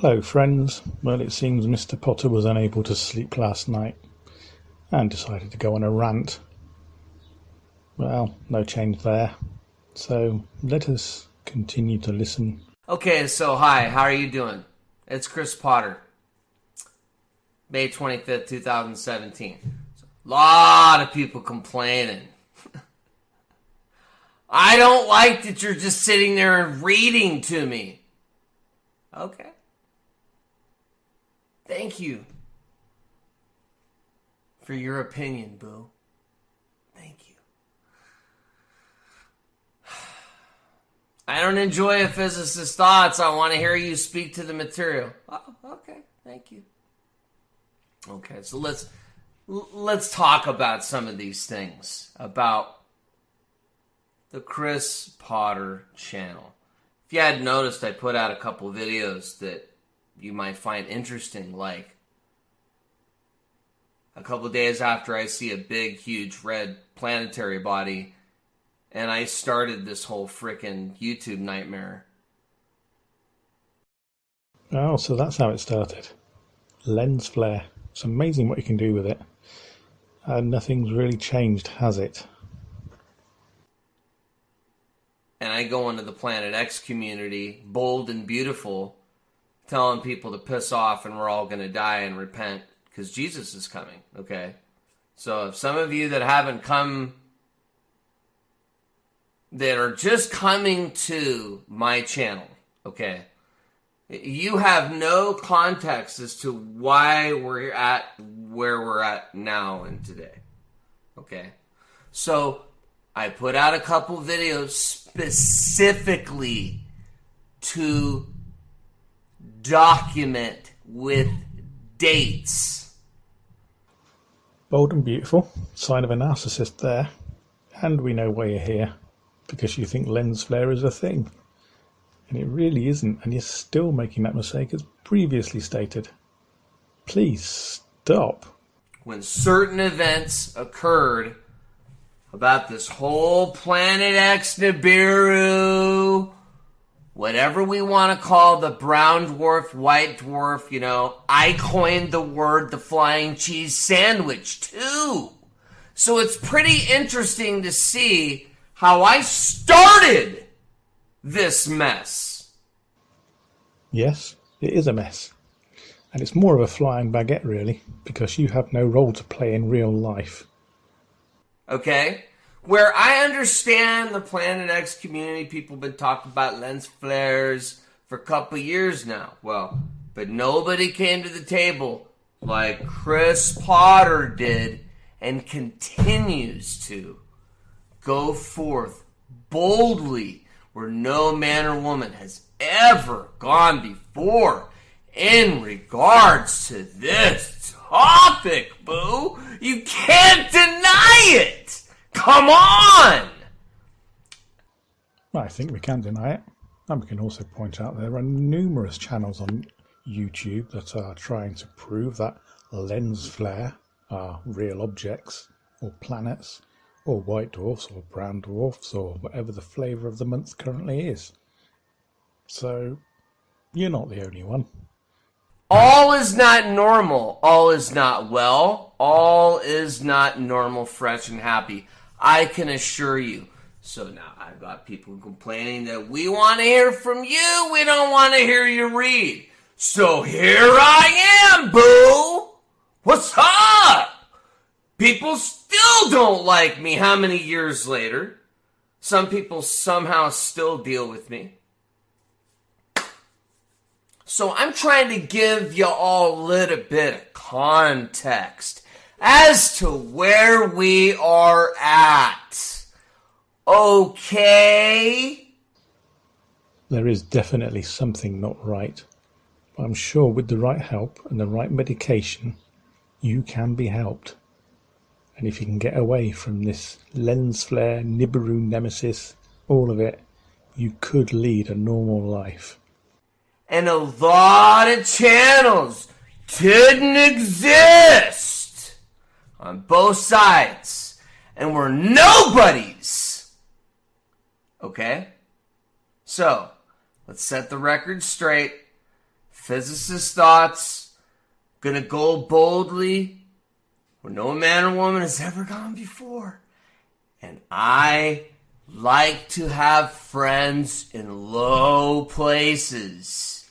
Hello friends. Well, it seems Mr. Potter was unable to sleep last night and decided to go on a rant. Well, no change there. So let us continue to listen. Okay, so hi, how are you doing? It's Chris Potter. May 25th, 2017. A lot of people complaining. I don't like that you're just sitting there and reading to me. Okay. Thank you for your opinion, boo. Thank you. I don't enjoy a physicist's thoughts. I want to hear you speak to the material. Oh, okay. Thank you. Okay, so let's talk about some of these things about the Chris Potter channel. If you hadn't noticed, I put out a couple videos that you might find interesting, like a couple days after I see a big, huge red planetary body, and I started this whole frickin' YouTube nightmare. Oh, so that's how it started. Lens flare. It's amazing what you can do with it. And nothing's really changed, has it? And I go into the Planet X community, bold and beautiful, telling people to piss off and we're all going to die and repent because Jesus is coming, okay? So if some of you that haven't come, that are just coming to my channel, okay, you have no context as to why we're at where we're at now and today, okay? So I put out a couple videos specifically to document with dates. Bold and beautiful. Sign of a narcissist there. And we know why you're here. Because you think lens flare is a thing. And it really isn't. And you're still making that mistake as previously stated. Please stop. When certain events occurred about this whole Planet X Nibiru, whatever we want to call the brown dwarf, white dwarf, you know, I coined the word the flying cheese sandwich too. So it's pretty interesting to see how I started this mess. Yes, it is a mess. And it's more of a flying baguette really, because you have no role to play in real life. Okay? Where I understand the Planet X community, people have been talking about lens flares for a couple years now. Well, but nobody came to the table like Chris Potter did and continues to go forth boldly where no man or woman has ever gone before in regards to this topic, boo. You can't deny it. Come on! I think we can deny it. And we can also point out there are numerous channels on YouTube that are trying to prove that lens flare are real objects or planets or white dwarfs or brown dwarfs or whatever the flavour of the month currently is. So you're not the only one. All is not normal. All is not well. All is not normal, fresh, and happy. I can assure you. So now I've got people complaining that we want to hear from you. We don't want to hear you read. So here I am, boo. What's up? People still don't like me how many years later? Some people somehow still deal with me. So I'm trying to give you all a little bit of context as to where we are at. Okay? There is definitely something not right. But I'm sure with the right help and the right medication, you can be helped. And if you can get away from this lens flare, Nibiru nemesis, all of it, you could lead a normal life. And a lot of channels didn't exist on both sides and were nobodies. Okay? So, let's set the record straight. physicist thoughts, gonna go boldly where no man or woman has ever gone before. And I like to have friends in low places.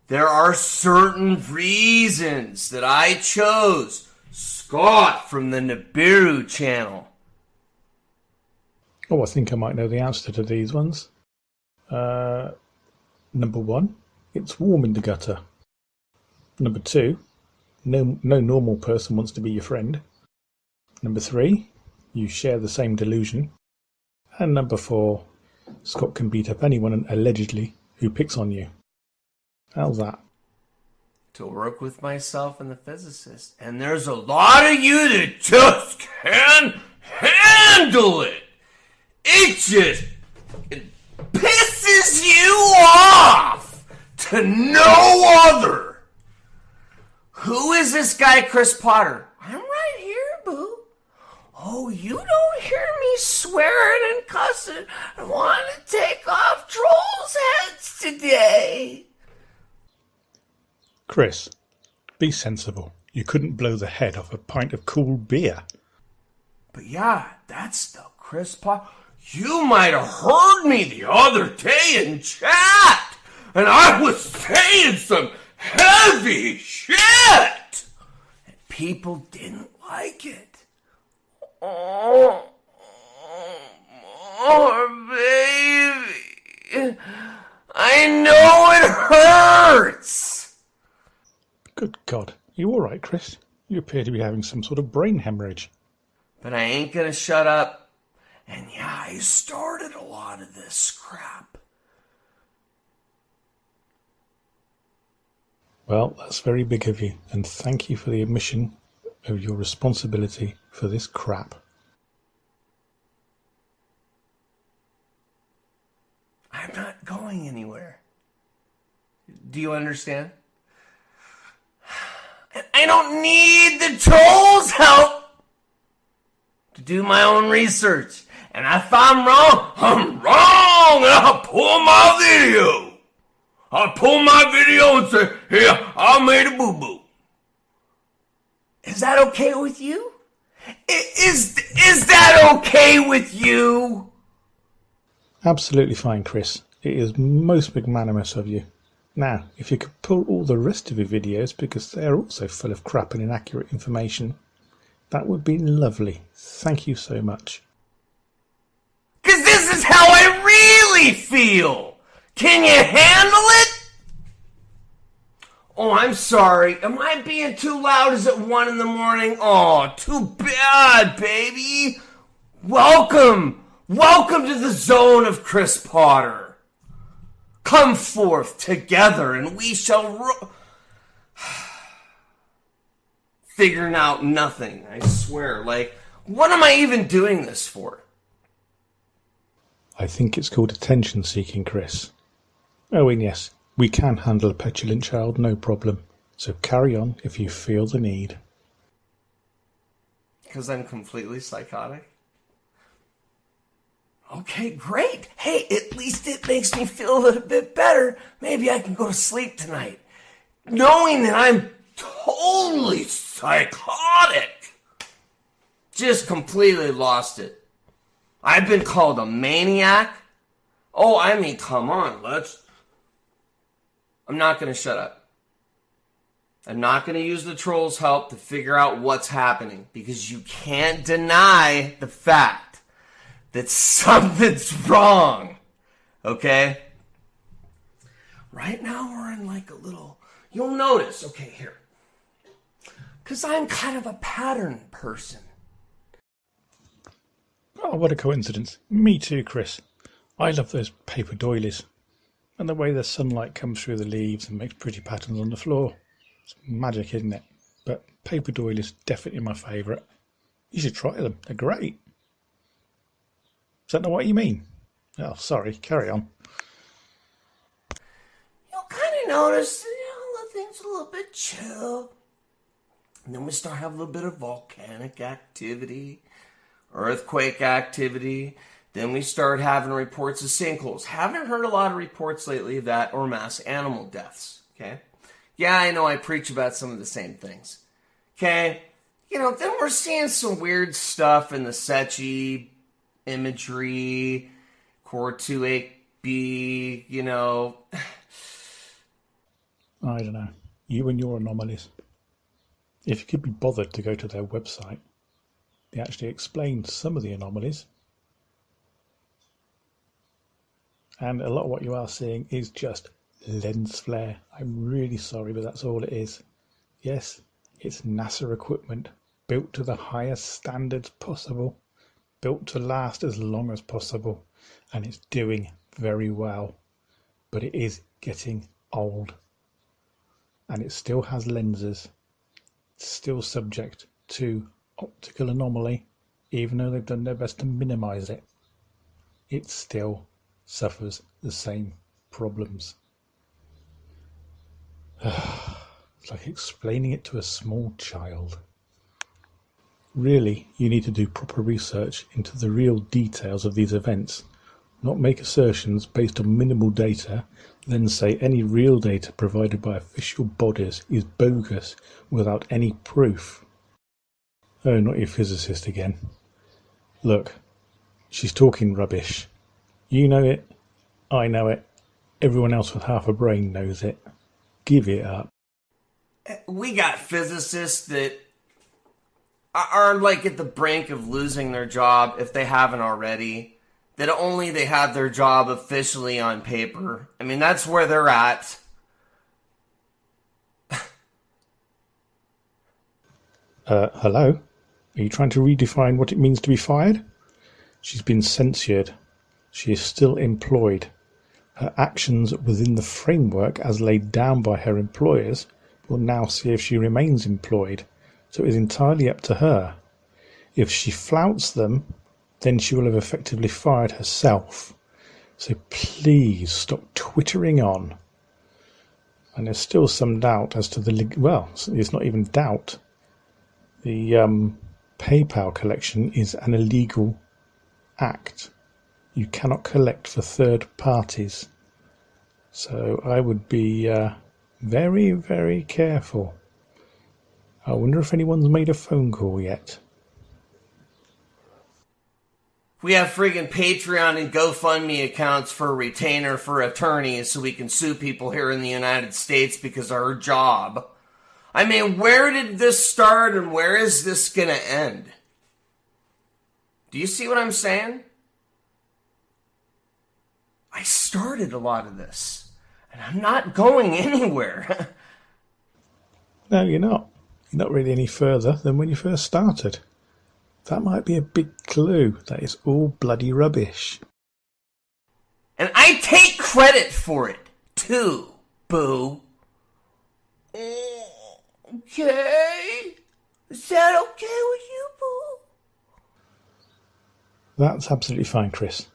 There are certain reasons that I chose Scott from the Nibiru channel. Oh, I think I might know the answer to these ones. Number 1, it's warm in the gutter. Number 2, no normal person wants to be your friend. Number 3, you share the same delusion. And number 4, Scott can beat up anyone allegedly who picks on you. How's that? To work with myself and the physicist. And there's a lot of you that just can't handle it. It pisses you off to no other. Who is this guy, Chris Potter? I'm right here, boo. Oh, you don't hear me swearing and cussing. I want to take off trolls' heads today. Chris, be sensible. You couldn't blow the head off a pint of cool beer. But yeah, that's the Chris Potter. You might have heard me the other day in chat, and I was saying some heavy shit, and people didn't like it. Oh, baby, I know it hurts. Good God, you all right, Chris? You appear to be having some sort of brain hemorrhage. But I ain't gonna shut up. And yeah, I started a lot of this crap. Well, that's very big of you, and thank you for the admission of your responsibility for this crap. I'm not going anywhere. Do you understand? And I don't need the trolls' help to do my own research. And if I'm wrong, I'm wrong, and I'll pull my video. I'll pull my video and say, here, I made a boo-boo. Is that okay with you? Is that okay with you? Absolutely fine, Chris. It is most magnanimous of you. Now, if you could pull all the rest of your videos, because they are also full of crap and inaccurate information, that would be lovely. Thank you so much. Because this is how I really feel. Can you handle it? Oh, I'm sorry. Am I being too loud? Is it 1 in the morning? Oh, too bad, baby. Welcome. Welcome to the zone of Chris Potter. Come forth together and we shall figuring out nothing, I swear. Like, what am I even doing this for? I think it's called attention seeking, Chris. Oh, and yes, we can handle a petulant child, no problem. So carry on if you feel the need. Because I'm completely psychotic? Okay, great. Hey, at least it makes me feel a little bit better. Maybe I can go to sleep tonight, knowing that I'm totally psychotic. Just completely lost it. I've been called a maniac. Oh, I mean, come on, I'm not going to shut up. I'm not going to use the trolls' help to figure out what's happening, because you can't deny the fact that something's wrong. Okay? Right now we're in like a little, you'll notice, okay, here. Because I'm kind of a pattern person. Oh, what a coincidence. Me too, Chris. I love those paper doilies. And the way the sunlight comes through the leaves and makes pretty patterns on the floor. It's magic, isn't it? But paper doilies definitely my favourite. You should try them. They're great. Is that not what you mean? Oh, sorry. Carry on. You'll kind of notice, the thing's a little bit chill. And then we start having a little bit of volcanic activity, earthquake activity. Then we start having reports of sinkholes. Haven't heard a lot of reports lately of that or mass animal deaths, okay? Yeah, I know I preach about some of the same things. Okay? Then we're seeing some weird stuff in the Secchi imagery, Core 2.8b, I don't know. You and your anomalies. If you could be bothered to go to their website, they actually explain some of the anomalies. And a lot of what you are seeing is just lens flare. I'm really sorry, but that's all it is. Yes, it's NASA equipment built to the highest standards possible, built to last as long as possible, and it's doing very well. But it is getting old. And it still has lenses. It's still subject to optical anomaly, even though they've done their best to minimize it. It still suffers the same problems. It's like explaining it to a small child. Really, you need to do proper research into the real details of these events, not make assertions based on minimal data, then say any real data provided by official bodies is bogus without any proof. Oh, not your physicist again. Look, she's talking rubbish. You know it, I know it, everyone else with half a brain knows it. Give it up. We got physicists that are like at the brink of losing their job if they haven't already. That only they have their job officially on paper. I mean, that's where they're at. Hello? Are you trying to redefine what it means to be fired? She's been censured. She is still employed. Her actions within the framework as laid down by her employers will now see if she remains employed, so it is entirely up to her. If she flouts them, then she will have effectively fired herself. So please stop twittering on. And there's still some doubt as to it's not even doubt. The PayPal collection is an illegal act. You cannot collect for third parties. So I would be very, very careful. I wonder if anyone's made a phone call yet. We have friggin' Patreon and GoFundMe accounts for a retainer for attorneys so we can sue people here in the United States because of our job. I mean, where did this start and where is this gonna end? Do you see what I'm saying? I started a lot of this, and I'm not going anywhere. No, you're not. You're not really any further than when you first started. That might be a big clue that it's all bloody rubbish. And I take credit for it, too, boo. Okay? Is that okay with you, boo? That's absolutely fine, Chris.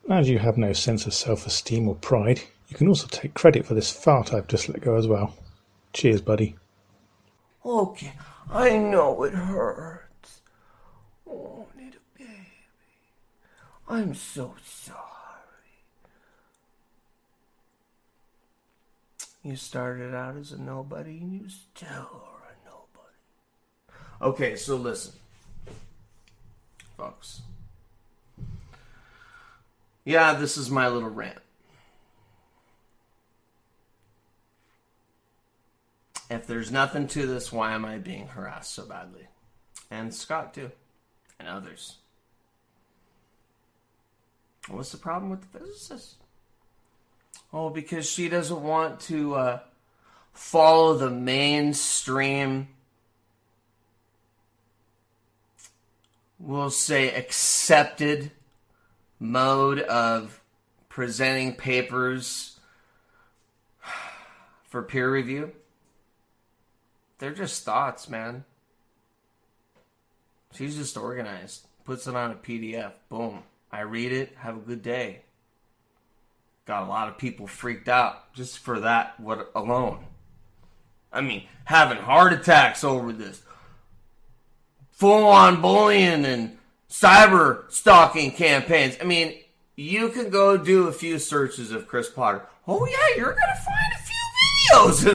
As you have no sense of self-esteem or pride, you can also take credit for this fart I've just let go as well. Cheers, buddy. Okay, I know it hurts. Oh, little baby. I'm so sorry. You started out as a nobody and you still are a nobody. Okay, so listen, folks. Yeah, this is my little rant. If there's nothing to this, why am I being harassed so badly? And Scott, too. And others. What's the problem with the physicist? Oh, because she doesn't want to follow the mainstream, we'll say, accepted mode of presenting papers for peer review. They're just thoughts, man. She's just organized. Puts it on a PDF. Boom. I read it. Have a good day. Got a lot of people freaked out just for that alone. I mean, having heart attacks over this. Full-on bullying and cyber stalking campaigns. I mean, you can go do a few searches of Chris Potter. Oh, yeah, you're going to find a few videos